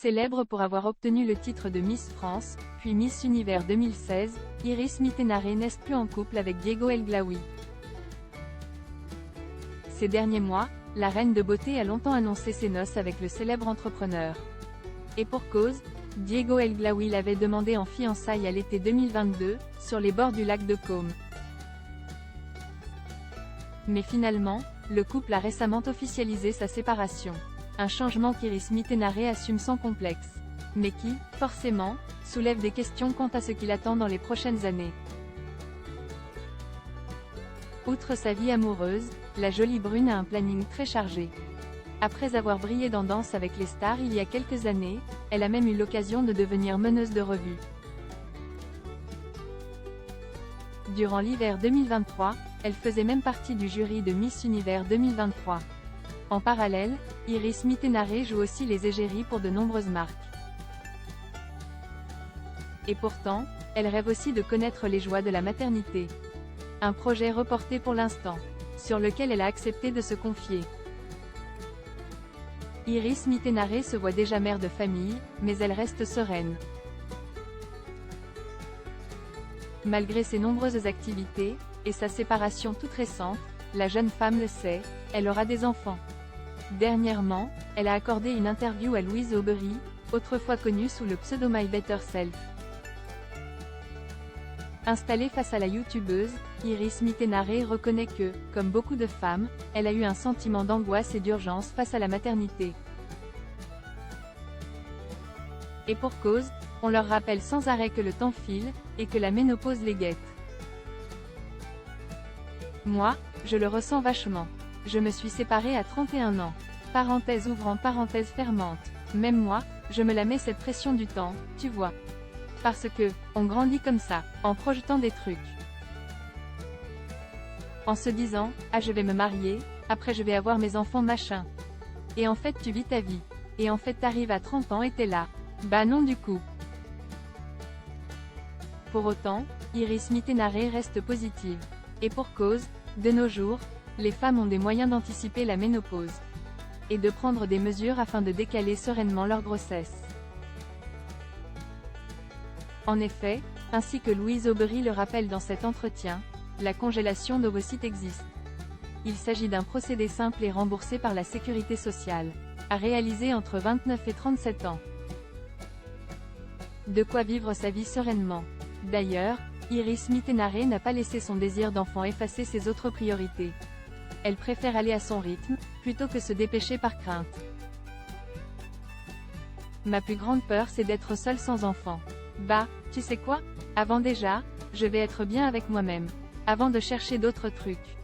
Célèbre pour avoir obtenu le titre de Miss France, puis Miss Univers 2016, Iris Mittenare n'est plus en couple avec Diego El Glaoui. Ces derniers mois, la reine de beauté a longtemps annoncé ses noces avec le célèbre entrepreneur. Et pour cause, Diego El Glaoui l'avait demandé en fiançailles à l'été 2022, sur les bords du lac de Côme. Mais finalement, le couple a récemment officialisé sa séparation. Un changement qu'Iris Mittenare assume sans complexe. Mais qui, forcément, soulève des questions quant à ce qui l'attend dans les prochaines années. Outre sa vie amoureuse, la jolie brune a un planning très chargé. Après avoir brillé dans Danse avec les stars il y a quelques années, elle a même eu l'occasion de devenir meneuse de revue. Durant l'hiver 2023, elle faisait même partie du jury de Miss Univers 2023. En parallèle, Iris Mittenare joue aussi les égéries pour de nombreuses marques. Et pourtant, elle rêve aussi de connaître les joies de la maternité. Un projet reporté pour l'instant, sur lequel elle a accepté de se confier. Iris Mittenare se voit déjà mère de famille, mais elle reste sereine. Malgré ses nombreuses activités, et sa séparation toute récente, la jeune femme le sait, elle aura des enfants. Dernièrement, elle a accordé une interview à Louise Aubry, autrefois connue sous le pseudo My Better Self. Installée face à la youtubeuse, Iris Mittenare reconnaît que, comme beaucoup de femmes, elle a eu un sentiment d'angoisse et d'urgence face à la maternité. Et pour cause, on leur rappelle sans arrêt que le temps file, et que la ménopause les guette. Moi, je le ressens vachement. Je me suis séparée à 31 ans. Parenthèse ouvrant, parenthèse fermante. Même moi, je me la mets cette pression du temps, tu vois. Parce que, on grandit comme ça, en projetant des trucs. En se disant, ah je vais me marier, après je vais avoir mes enfants machin. Et en fait tu vis ta vie. Et en fait t'arrives à 30 ans et t'es là. Bah non du coup. Pour autant, Iris Mittenare reste positive. Et pour cause, de nos jours, les femmes ont des moyens d'anticiper la ménopause. Et de prendre des mesures afin de décaler sereinement leur grossesse. En effet, ainsi que Louise Aubry le rappelle dans cet entretien, la congélation d'ovocytes existe. Il s'agit d'un procédé simple et remboursé par la Sécurité sociale, à réaliser entre 29 et 37 ans. De quoi vivre sa vie sereinement. D'ailleurs, Iris Mittenare n'a pas laissé son désir d'enfant effacer ses autres priorités. Elle préfère aller à son rythme, plutôt que se dépêcher par crainte. Ma plus grande peur c'est d'être seule sans enfant. Bah, tu sais quoi? Avant déjà, je vais être bien avec moi-même. Avant de chercher d'autres trucs.